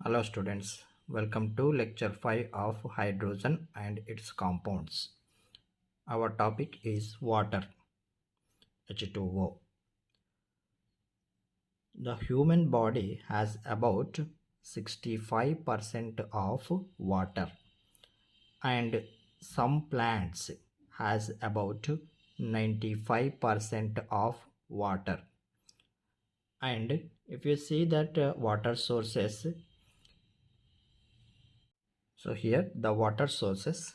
Hello students, welcome to lecture 5 of hydrogen and its compounds. Our topic is water, H2O. The human body has about 65% of water and some plants has about 95% of water. And if you see that water sources, so here the water sources,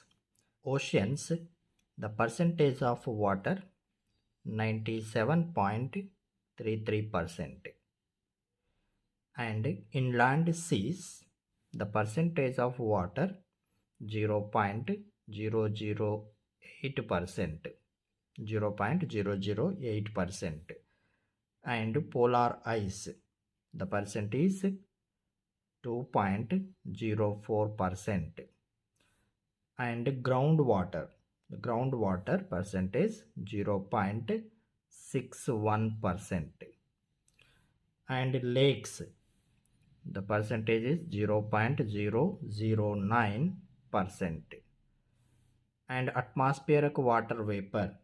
oceans, the percentage of water 97.33%, and inland seas the percentage of water 0.008%, 0.008%, and polar ice the percentage 2.04%, and groundwater, the groundwater percentage 0.61%, and lakes the percentage is 0.009%, and atmospheric water vapor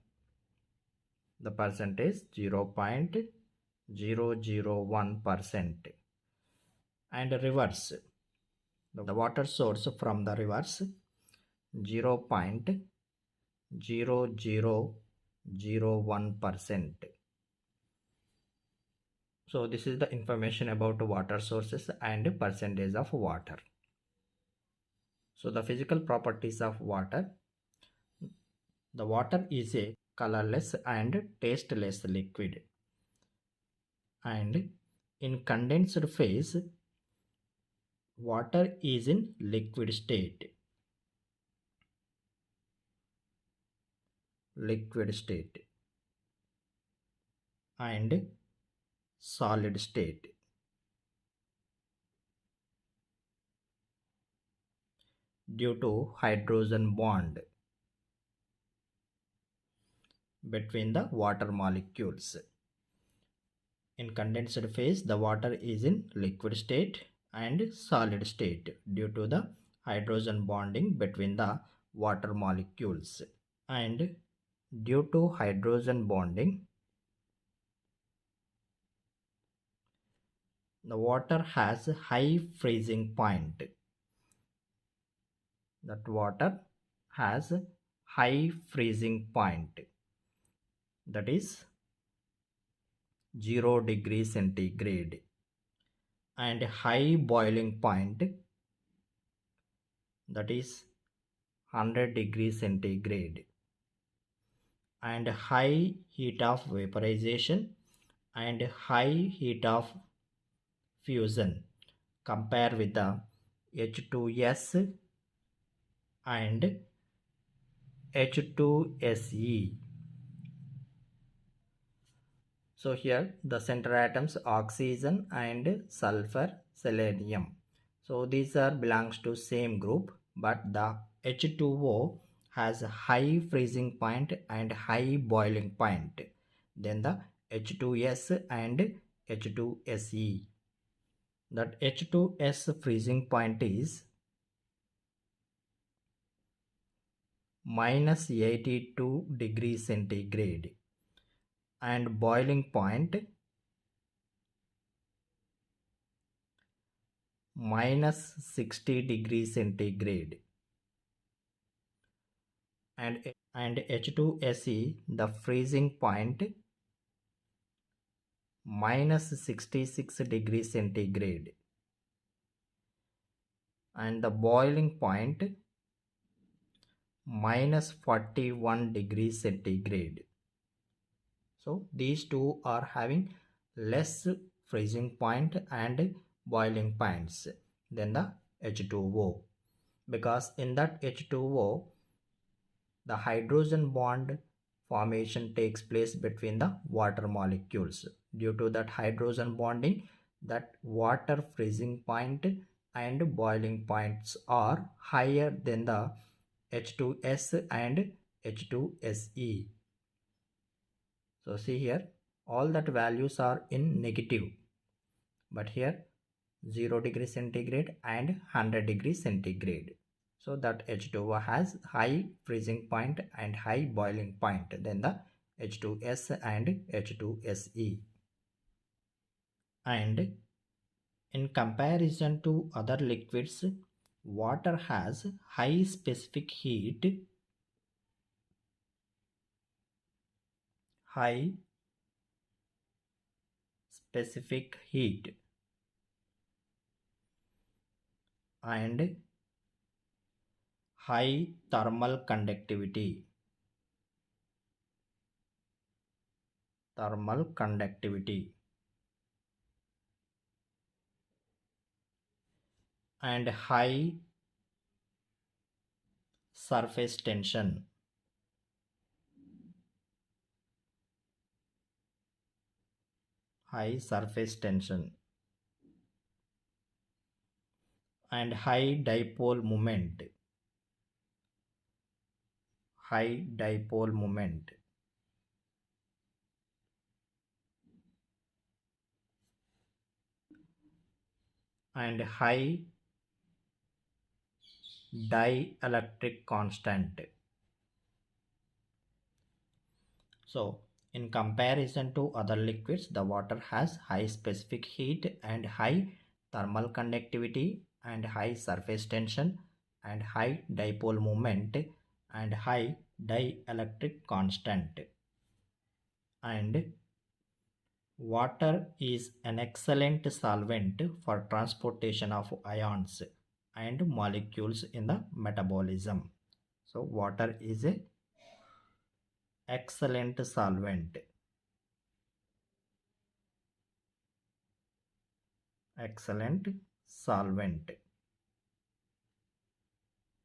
the percentage 0.001%, and rivers, the water source from the rivers 0.0001%. So this is the information about water sources and percentage of water. So the physical properties of water. The water is a colorless and tasteless liquid, and in condensed phase water is in liquid state. And solid state. Due to hydrogen bond between the water molecules. In condensed phase, the water is in liquid state and solid state due to the hydrogen bonding between the water molecules. And due to hydrogen bonding, the water has a high freezing point. That water has a high freezing point, that is 0 degrees centigrade, and high boiling point, that is 100 degrees centigrade, and high heat of vaporization and high heat of fusion compare with the H2S and H2Se. So here the center atoms oxygen and sulfur, selenium. So these are belongs to same group, but the H2O has a high freezing point and high boiling point than the H2S and H2Se. That H2S freezing point is minus 82 degrees centigrade and boiling point minus 60 degrees centigrade, and H2Se the freezing point minus 66 degrees centigrade, and the boiling point minus 41 degrees centigrade. So these two are having less freezing point and boiling points than the H2O, because in that H2O the hydrogen bond formation takes place between the water molecules. Due to that hydrogen bonding, that water freezing point and boiling points are higher than the H2S and H2Se. So see here, all that values are in negative, but here 0 degree centigrade and 100 degree centigrade. So that H2O has high freezing point and high boiling point than the H2S and H2SE. And in comparison to other liquids, water has high specific heat, high specific heat and high thermal conductivity. And high surface tension. And high dipole moment. And high dielectric constant. So in comparison to other liquids, the water has high specific heat and high thermal conductivity and high surface tension and high dipole moment and high dielectric constant. And water is an excellent solvent for transportation of ions and molecules in the metabolism. So water is a excellent solvent.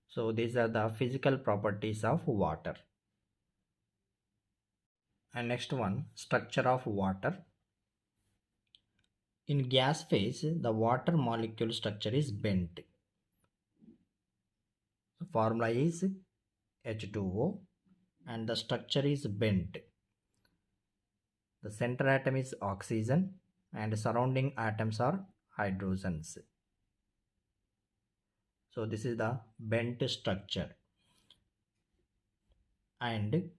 So these are the physical properties of water. And next one, structure of water. In gas phase, the water molecule structure is bent. The formula is H2O and the structure is bent. The center atom is oxygen and surrounding atoms are hydrogens. So this is the bent structure. And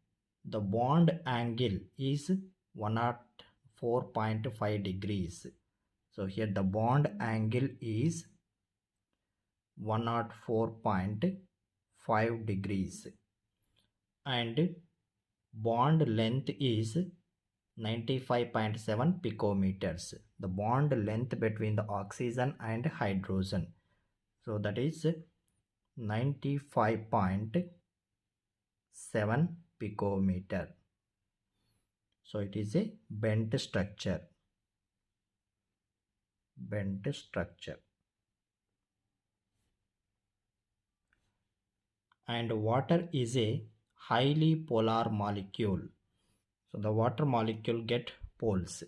the bond angle is 104.5 degrees. So here the bond angle is 104.5 degrees. And bond length is 95.7 picometers. The bond length between the oxygen and hydrogen. So that is 95.7 picometer. So it is a bent structure. And water is a highly polar molecule. So the water molecule get poles.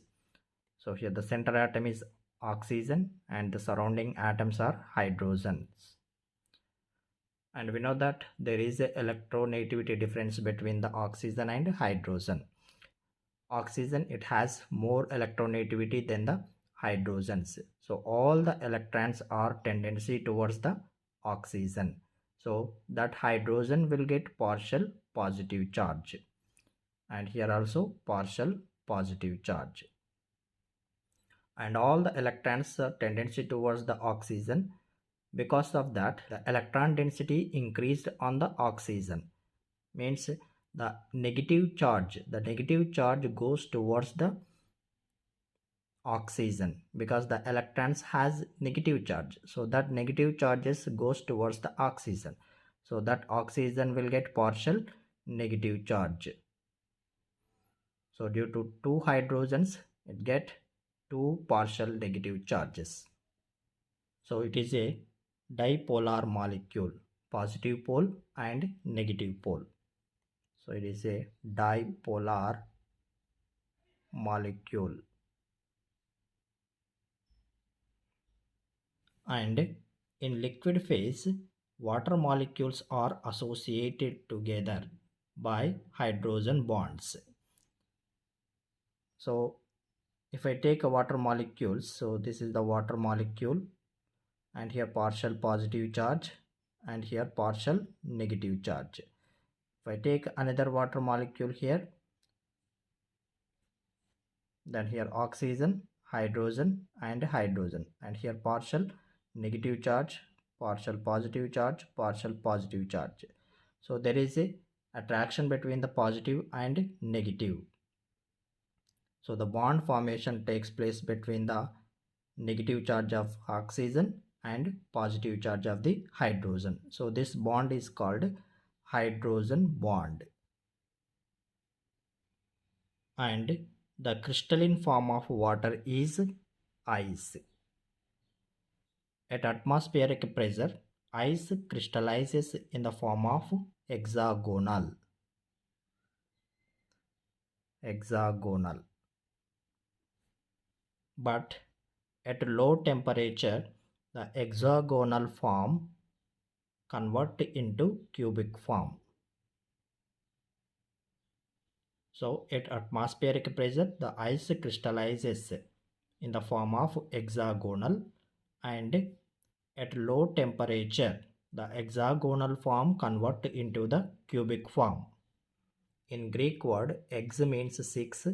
So here the center atom is oxygen and the surrounding atoms are hydrogens. And we know that there is a electronegativity difference between the oxygen and hydrogen. Oxygen, it has more electronegativity than the hydrogens. So all the electrons are tendency towards the oxygen. So that hydrogen will get partial positive charge. And here also partial positive charge. And all the electrons are tendency towards the oxygen. Because of that, the electron density increased on the oxygen. Means the negative charge goes towards the oxygen because the electrons has negative charge. So that negative charges goes towards the oxygen. So that oxygen will get partial negative charge. So due to two hydrogens, it get two partial negative charges. So it is a dipolar molecule, positive pole and negative pole. So it is a dipolar molecule. And in liquid phase, water molecules are associated together by hydrogen bonds. So if I take a water molecule, so this is the water molecule, and here partial positive charge and here partial negative charge. If I take another water molecule here, then here oxygen, hydrogen and hydrogen, and here partial negative charge, partial positive charge, partial positive charge. So there is a attraction between the positive and negative. So the bond formation takes place between the negative charge of oxygen and positive charge of the hydrogen. So this bond is called hydrogen bond. And the crystalline form of water is ice. At atmospheric pressure, ice crystallizes in the form of hexagonal. But at low temperature, the hexagonal form convert into cubic form. So at atmospheric pressure, the ice crystallizes in the form of hexagonal, and at low temperature, the hexagonal form convert into the cubic form. In Greek word, hex means 6,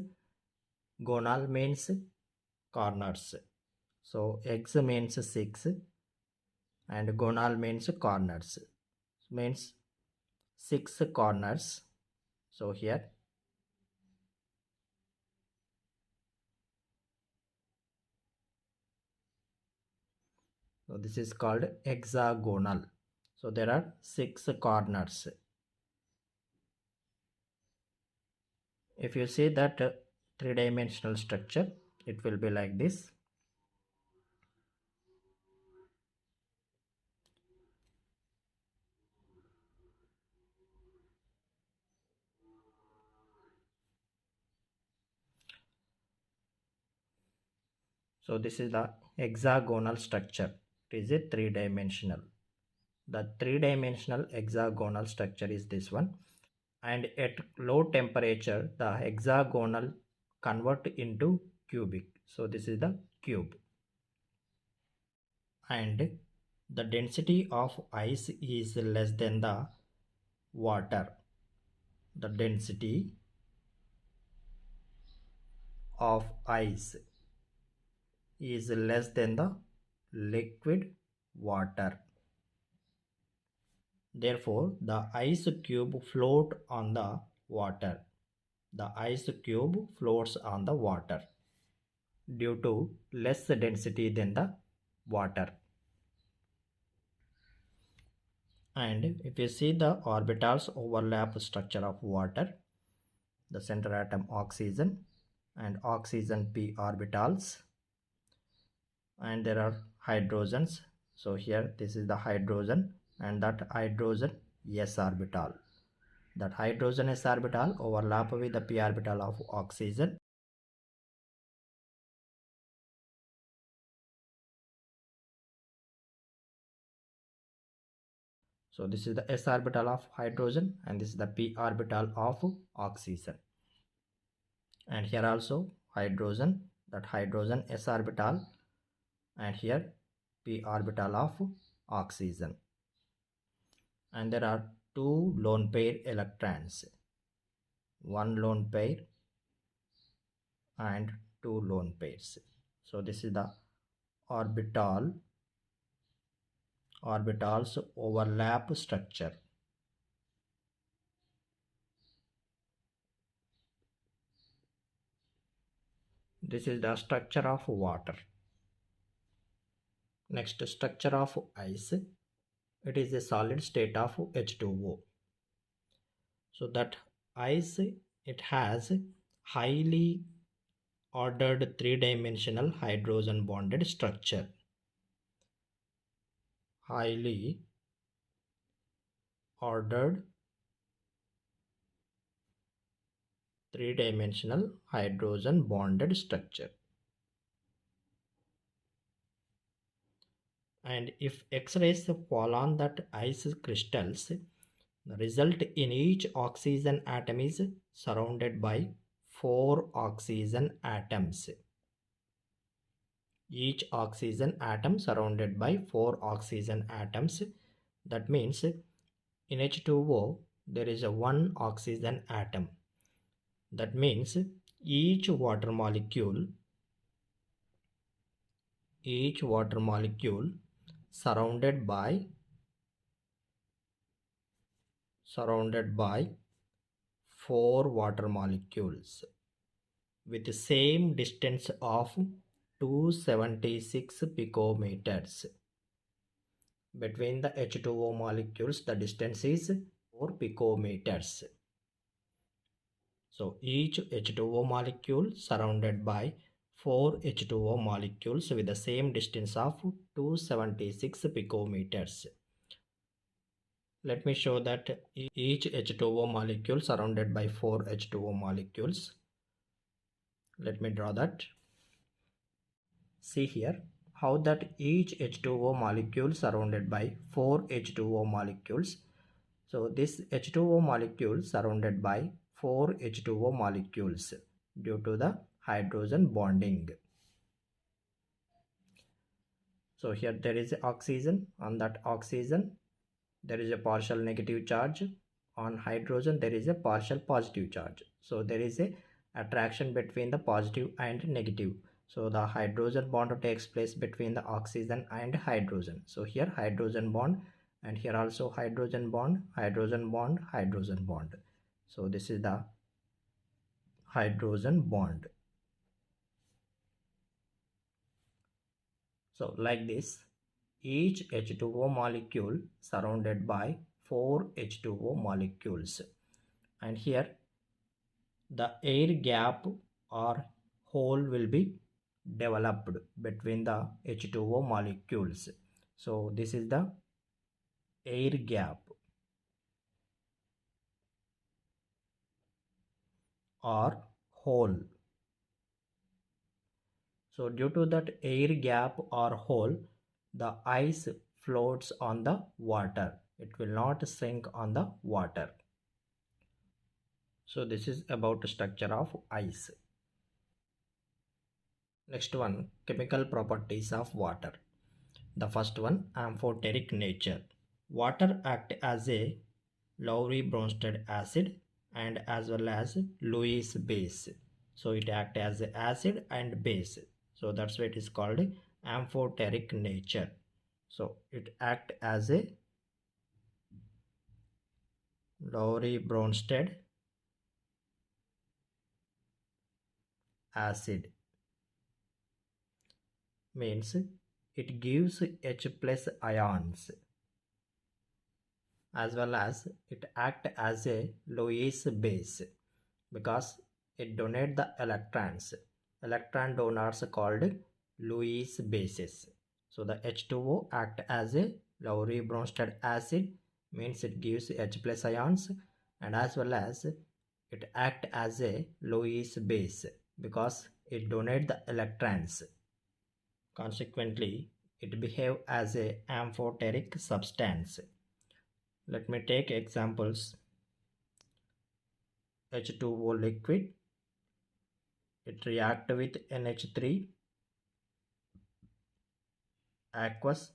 gonal means corners. So hex means 6 and gonal means corners. Means 6 corners. So here so this is called hexagonal. So there are 6 corners. If you see that three-dimensional structure, it will be like this. So this is the hexagonal structure. It is a three-dimensional. The three-dimensional hexagonal structure is this one. And at low temperature, the hexagonal convert into cubic. So this is the cube. And the density of ice is less than the water. The density of ice is less than the liquid water. Therefore, the ice cube float on the water. The ice cube floats on the water due to less density than the water. And if you see the orbitals overlap structure of water, the center atom oxygen and oxygen p orbitals, and there are hydrogens. So here this is the hydrogen and that hydrogen s orbital. That hydrogen s orbital overlap with the p orbital of oxygen. So this is the s orbital of hydrogen and this is the p orbital of oxygen. And here also hydrogen, that hydrogen s orbital, and here p orbital of oxygen. And there are 2 lone pair electrons, 1 lone pair and 2 lone pairs. So this is the orbitals overlap structure. This is the structure of water. Next, structure of ice. It is a solid state of H2O. So that ice, it has highly ordered three-dimensional hydrogen bonded structure. Highly ordered three-dimensional hydrogen bonded structure. And if X-rays fall on that ice crystals, the result in each oxygen atom is surrounded by 4 oxygen atoms. each oxygen atom surrounded by 4 oxygen atoms. That means in H2O there is a 1 oxygen atom. That means each water molecule surrounded by 4 water molecules with the same distance of 276 picometers. Between the H2O molecules, the distance is 4 picometers. So each H2O molecule surrounded by 4 H2O molecules with the same distance of 276 picometers. Let me show that each H2O molecule surrounded by 4 H2O molecules. Let me draw that. See here how that each H2O molecule surrounded by 4 H2O molecules. So this H2O molecule surrounded by 4 H2O molecules due to the hydrogen bonding. So here there is oxygen. On that oxygen there is a partial negative charge. On hydrogen there is a partial positive charge. So there is a attraction between the positive and negative. So the hydrogen bond takes place between the oxygen and hydrogen. So here hydrogen bond, and here also hydrogen bond, hydrogen bond, hydrogen bond. So this is the hydrogen bond. So like this, each H2O molecule surrounded by 4 H2O molecules, and here the air gap or hole will be developed between the H2O molecules. So this is the air gap or hole. So due to that air gap or hole, the ice floats on the water. It will not sink on the water. So this is about the structure of ice. Next one, chemical properties of water. The first one, amphoteric nature. Water acts as a Lowry-Bronsted acid and as well as Lewis base. So it acts as an acid and base. So that's why it is called amphoteric nature. So it acts as a Lowry-Bronsted acid. Means it gives H plus ions, as well as it acts as a Lewis base because it donates the electrons. Electron donors called Lewis bases. So the H2O act as a Lowry-Bronsted acid, means it gives H plus ions, and as well as it act as a Lewis base because it donates the electrons. Consequently, it behaves as a amphoteric substance. Let me take examples. H2O liquid, it reacts with NH3, aqueous,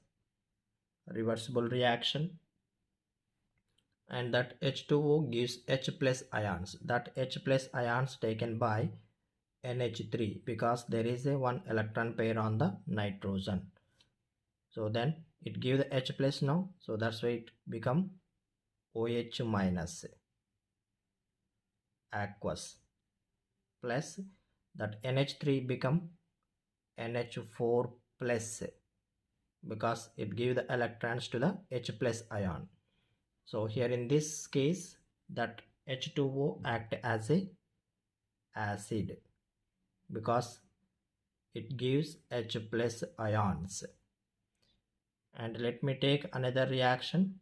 reversible reaction, and that H2O gives H plus ions. That H plus ions taken by NH3 because there is a 1 electron pair on the nitrogen. So then it gives the H plus now. So that's why it become OH minus, aqueous, plus that NH3 become NH4 plus because it gives the electrons to the H plus ion. So here in this case that H2O act as a acid because it gives H plus ions. And let me take another reaction.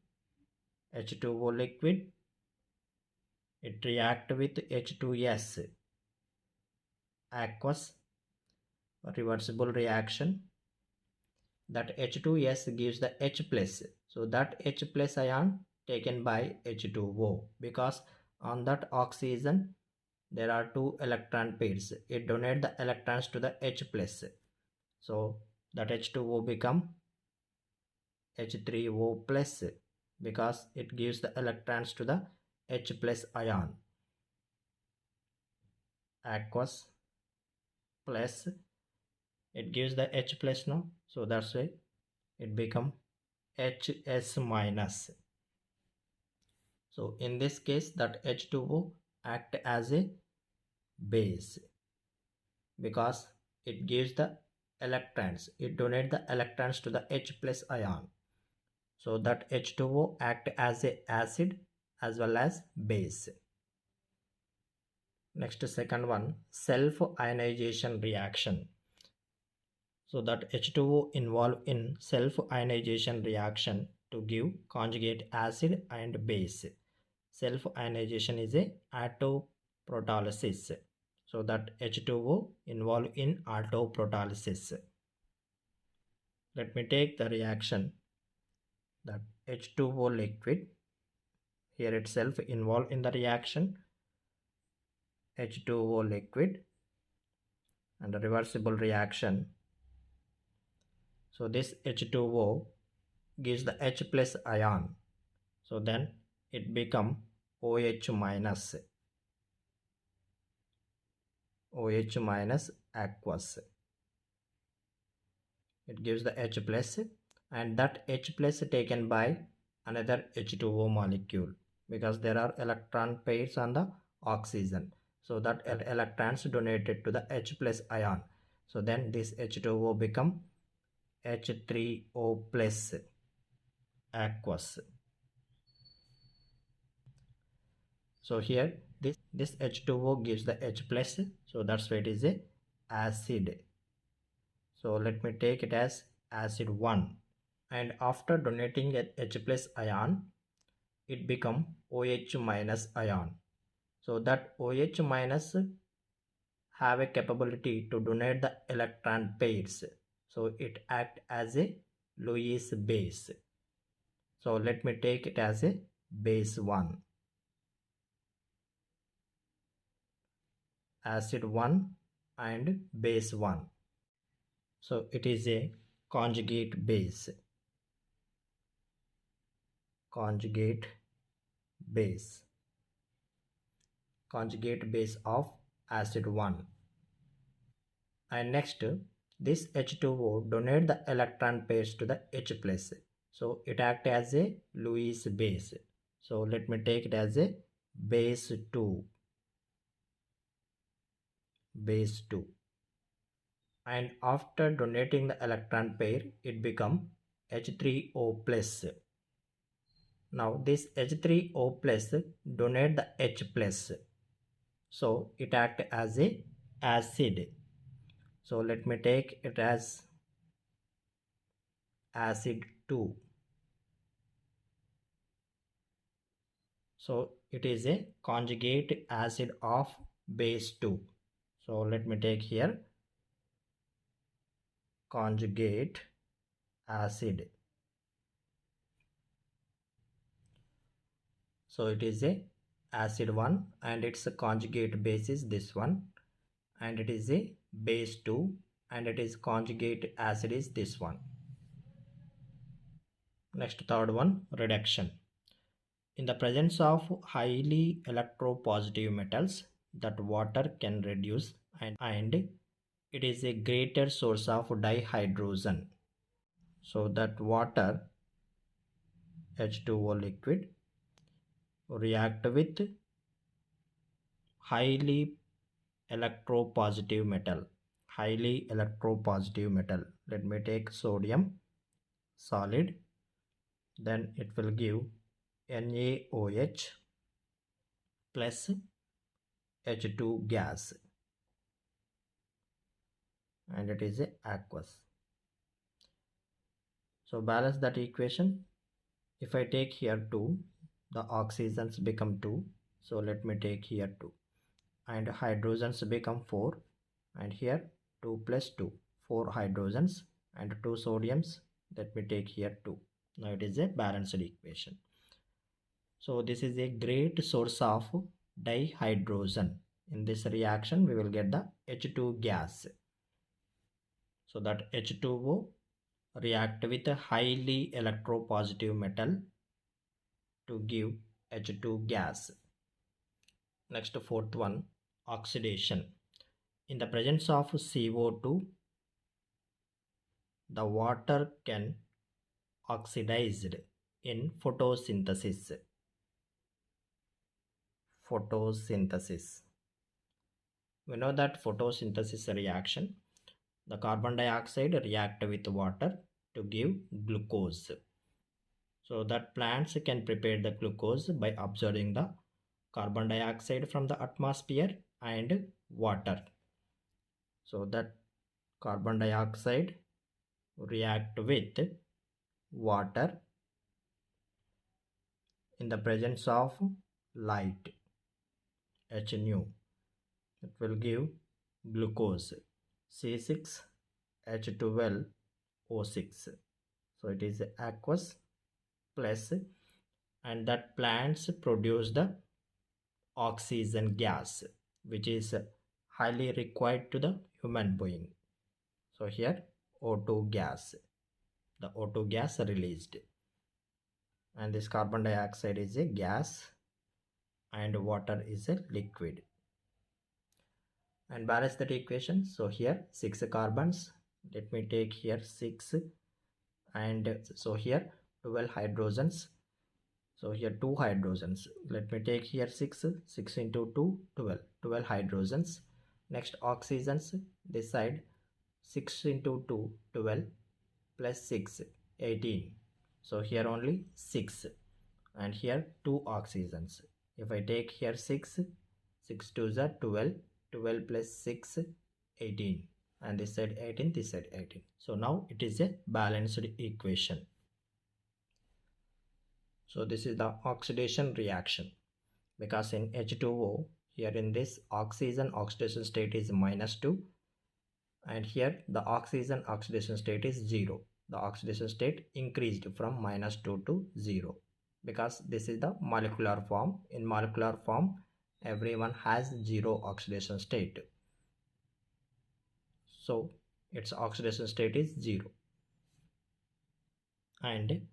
H2O liquid, it react with H2S, aqueous, reversible reaction. That H2S gives the H plus. So that H plus ion taken by H2O because on that oxygen there are 2 electron pairs. It donates the electrons to the H plus. So that H2O become H3O plus because it gives the electrons to the H plus ion. Aqueous plus, it gives the H plus now, so that's why it become HS minus. So in this case that H2O act as a base because it gives the electrons, it donates the electrons to the H plus ion. So that H2O act as a acid as well as base. Next, second one, self-ionization reaction. So that H2O involve in self-ionization reaction to give conjugate acid and base. Self-ionization is a autoprotolysis. So that H2O involve in autoprotolysis. Let me take the reaction that H2O liquid here itself involved in the reaction H2O liquid and a reversible reaction. So this H2O gives the H plus ion. So then it become OH minus. OH minus aqueous. It gives the H plus and that H plus taken by another H2O molecule because there are electron pairs on the oxygen. So that electrons donated to the H plus ion. So then this H2O become H3O plus aqueous. So here this H2O gives the H plus, so that's why it is a acid. So let me take it as acid 1, and after donating a H plus ion it become OH minus ion. So that OH minus have a capability to donate the electron pairs, so it act as a Lewis base. So let me take it as a base 1. Acid 1 and base 1. So it is a conjugate base. Conjugate base. Conjugate base of acid 1. And next, this H2O donate the electron pairs to the H plus. So it act as a Lewis base. So let me take it as a base 2. Base 2. And after donating the electron pair it become H3O plus. Now this H3O plus donate the H plus, so it act as a acid. So let me take it as acid 2. So it is a conjugate acid of base 2. So let me take here conjugate acid. So it is a acid 1 and its conjugate base is this one, and it is a base 2 and it is conjugate acid is this one. Next, third one, reduction. In the presence of highly electropositive metals, that water can reduce and it is a greater source of dihydrogen. So that water H2O liquid react with highly electropositive metal. Highly electropositive metal. Let me take sodium solid. Then it will give NaOH plus H2 gas, and it is aqueous. So balance that equation. If I take here 2, the oxygens become 2. So let me take here 2, and hydrogens become 4, and here 2 plus 2, 4 hydrogens and 2 sodiums. Let me take here 2. Now it is a balanced equation. So this is a great source of dihydrogen. In this reaction we will get the H2 gas. So that H2O react with a highly electropositive metal to give H2 gas. Next, fourth one, oxidation. In the presence of CO2, the water can oxidized in photosynthesis. Photosynthesis. We know that photosynthesis reaction, the carbon dioxide react with water to give glucose. So that plants can prepare the glucose by absorbing the carbon dioxide from the atmosphere and water. So that carbon dioxide react with water in the presence of light, H nu. It will give glucose, C6H12O6. So it is aqueous plus, and that plants produce the oxygen gas, which is highly required to the human being. So here O2 gas, the O2 gas released, and this carbon dioxide is a gas and water is a liquid. And balance that equation. So here 6 carbons, let me take here 6, and so here 12 hydrogens. So here 2 hydrogens, let me take here 6 into 2, 12 hydrogens. Next oxygens, this side 6 into 2, 12 plus 6, 18. So here only 6, and here 2 oxygens. If I take here 6 2 is 12, 12 plus 6, 18, and this side 18, this side 18. So now it is a balanced equation. So this is the oxidation reaction, because in H2O, here in this oxygen oxidation state is -2, and here the oxygen oxidation state is 0. The oxidation state increased from -2 to 0, because this is the molecular form. In molecular form, everyone has 0 oxidation state. So its oxidation state is 0. And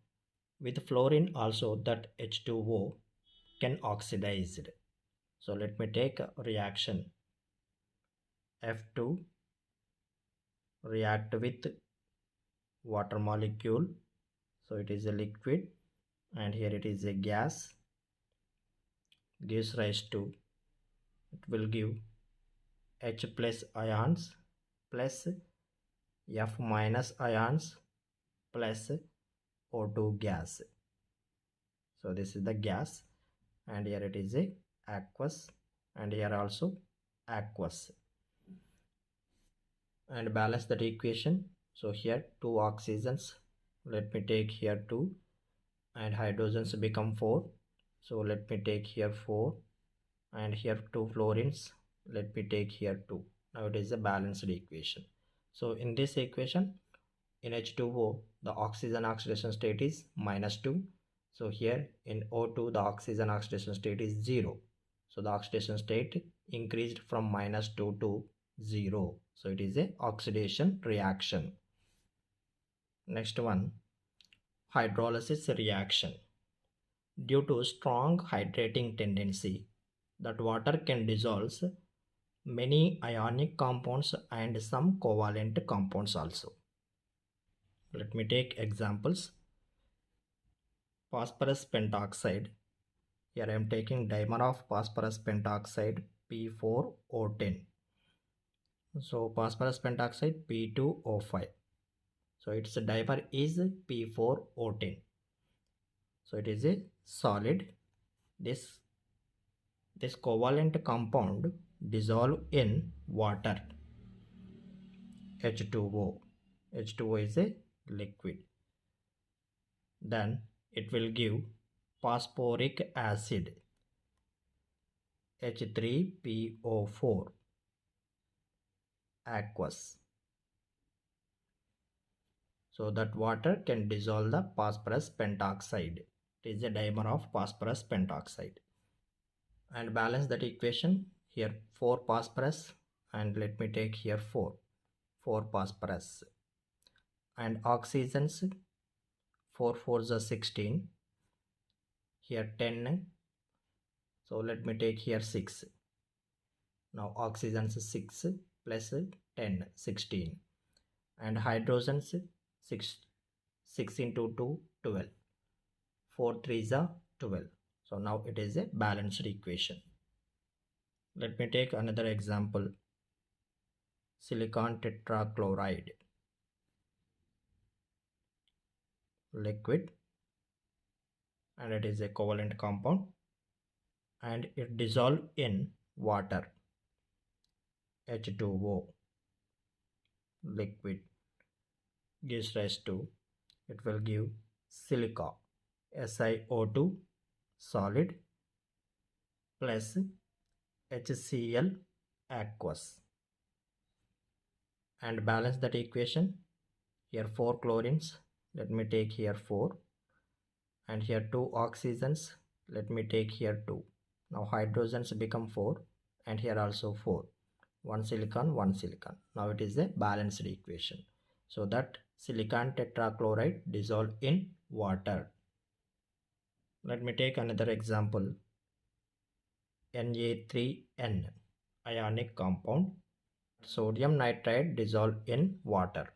with fluorine also, that H2O can oxidize. So let me take a reaction. F2 react with water molecule. So it is a liquid, and here it is a gas, gives rise to, it will give H plus ions plus F minus ions plus O2 gas. So this is the gas, and here it is a aqueous, and here also aqueous. And balance that equation. So here 2 oxygens, let me take here 2, and hydrogens become 4. So let me take here 4, and here 2 fluorines, let me take here 2. Now it is a balanced equation. So in this equation, in H2O, the oxygen oxidation state is -2. So here in O2, the oxygen oxidation state is 0. So the oxidation state increased from -2 to 0. So it is a oxidation reaction. Next one, hydrolysis reaction. Due to strong hydrating tendency, that water can dissolve many ionic compounds and some covalent compounds also. Let me take examples. Phosphorus pentoxide. Here I am taking dimer of phosphorus pentoxide P4O10. So phosphorus pentoxide P2O5. So its dimer is P4O10. So it is a solid. This covalent compound dissolve in water, H2O. H2O is a liquid. Then it will give phosphoric acid, H3PO4, aqueous. So that water can dissolve the phosphorus pentoxide. It is a dimer of phosphorus pentoxide. And balance that equation. Here 4 phosphorus, and let me take here 4. 4 phosphorus, and oxygens 4 4s are 16, here 10, so let me take here 6. Now oxygens 6 plus 10 16, and hydrogens 6 into 2 12, 4 3s are 12. So now it is a balanced equation. Let me take another example. Silicon tetrachloride, liquid, and it is a covalent compound, and it dissolves in water, H2O, liquid, gives rise to, it will give silica, SiO2, solid, plus HCl, aqueous, and balance that equation. Here 4 chlorines, let me take here 4, and here 2 oxygens, let me take here 2. Now hydrogens become 4, and here also 4. 1 silicon, 1 silicon. Now it is a balanced equation. So that silicon tetrachloride dissolved in water. Let me take another example. Na3N, ionic compound, sodium nitride dissolved in water,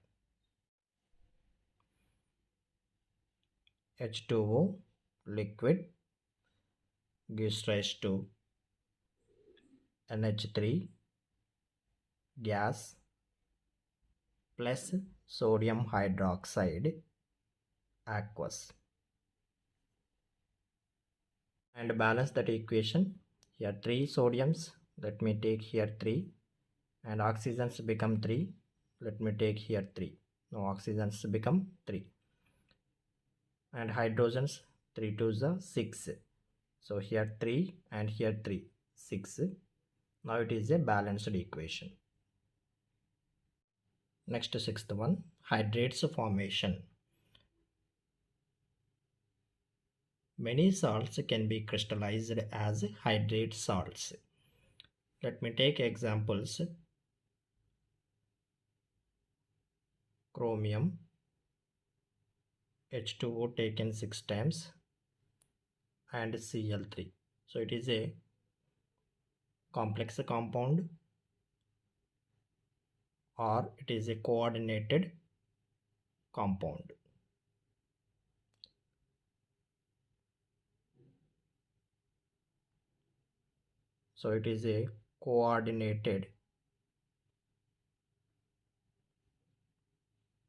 H2O, liquid, gives rise to NH3, gas, plus sodium hydroxide, aqueous, and balance that equation. Here 3 sodiums, let me take here 3, and oxygens become 3, let me take here 3. Now oxygens become 3, and hydrogens 3 2s are 6. So here 3 and here 3, 6. Now it is a balanced equation. Next, sixth one, hydrates formation. Many salts can be crystallized as hydrate salts. Let me take examples. Chromium, H2O taken 6 times, and Cl3. So it is a complex compound, or it is a coordinated compound. So it is a coordinated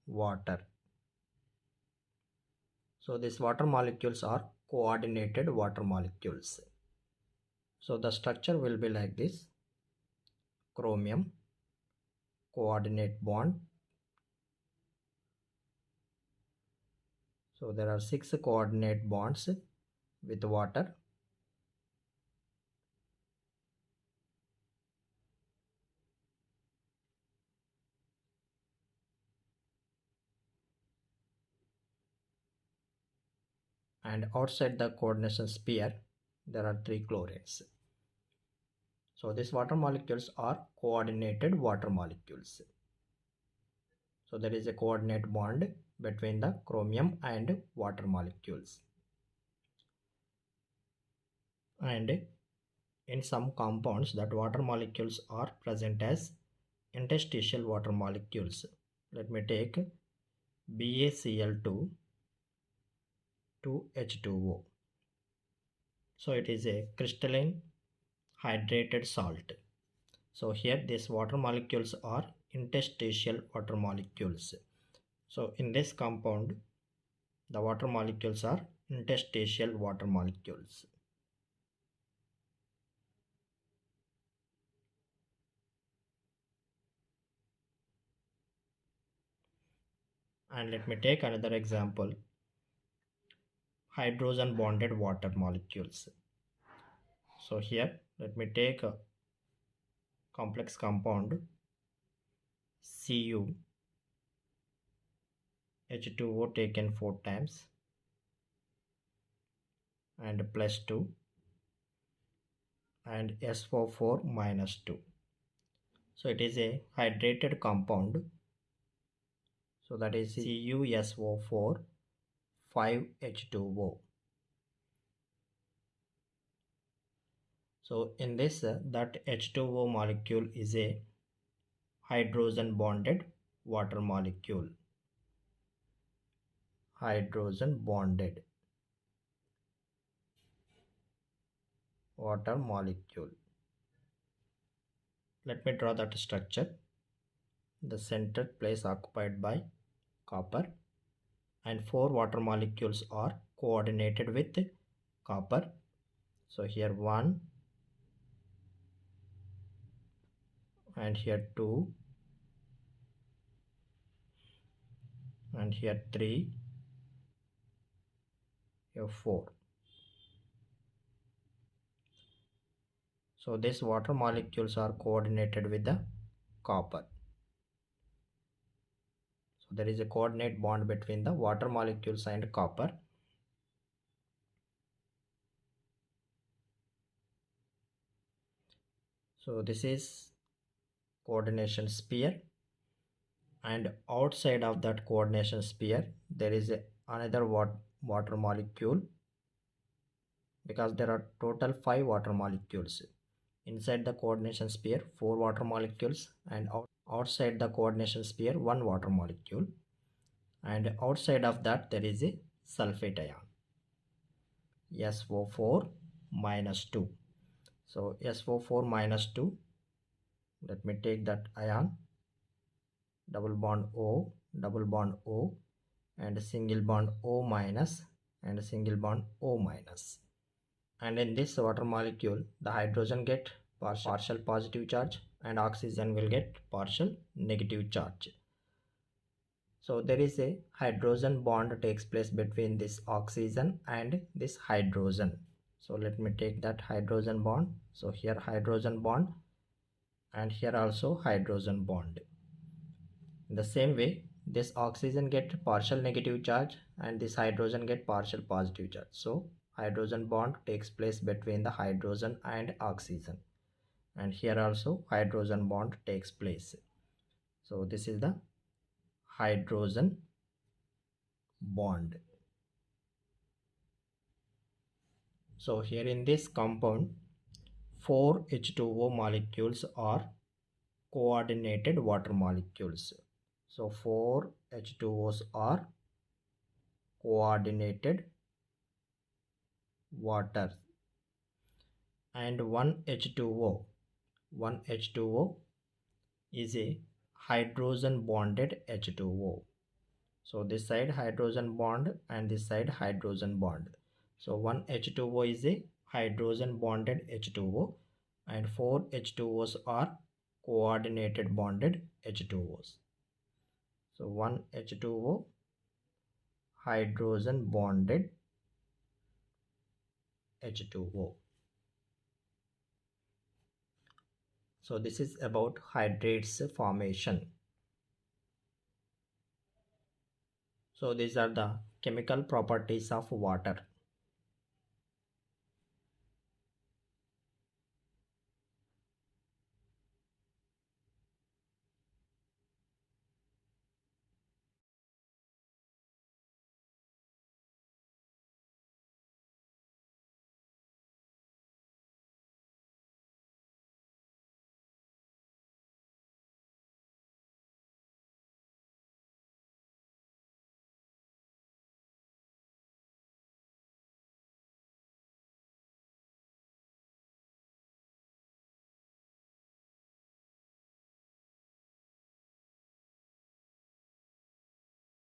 water. So these water molecules are coordinated water molecules. So the structure will be like this. Chromium, coordinate bond. So there are 6 coordinate bonds with water. And outside the coordination sphere, there are 3 chlorines. So these water molecules are coordinated water molecules. So there is a coordinate bond between the chromium and water molecules. And in some compounds, that water molecules are present as interstitial water molecules. Let me take BaCl2 to H2O. So it is a crystalline hydrated salt. So here these water molecules are interstitial water molecules. So in this compound, the water molecules are interstitial water molecules. And let me take another example. Hydrogen bonded water molecules. So here let me take a complex compound Cu, H2O taken 4 times, and plus 2, and SO4 minus 2. So it is a hydrated compound So that is CuSO4 5H2O. So in this that H2O molecule is a hydrogen bonded water molecule. Hydrogen bonded water molecule. Let me draw that structure. The centered place occupied by copper, and 4 water molecules are coordinated with copper. So here 1, and here 2, and here 3, here 4. So these water molecules are coordinated with the copper. So there is a coordinate bond between the water molecules and copper. So this is coordination sphere, and outside of that coordination sphere there is another water molecule, because there are total 5 water molecules. Inside the coordination sphere 4 water molecules, and outside the coordination sphere 1 water molecule, and outside of that there is a sulfate ion, SO4 minus 2. So SO4 minus 2, let me take that ion, double bond O, and single bond O minus, and single bond O minus. And in this water molecule the hydrogen get partial positive charge and oxygen will get partial negative charge. So there is a hydrogen bond takes place between this oxygen and this hydrogen. So let me take that hydrogen bond. So here hydrogen bond, and here also hydrogen bond. In the same way this oxygen get partial negative charge and this hydrogen get partial positive charge. So hydrogen bond takes place between the hydrogen and oxygen, and here also hydrogen bond takes place. So this is the hydrogen bond. So here in this compound 4 H2O molecules are coordinated water molecules. So 4 H2Os are coordinated water, and 1 H2O is a hydrogen bonded H2O. So this side hydrogen bond and this side hydrogen bond. So 1 H2O is a hydrogen bonded H2O, and 4 H2Os are coordinated bonded H2Os. So 1 H2O hydrogen bonded H2O. So this is about hydrates formation. So these are the chemical properties of water.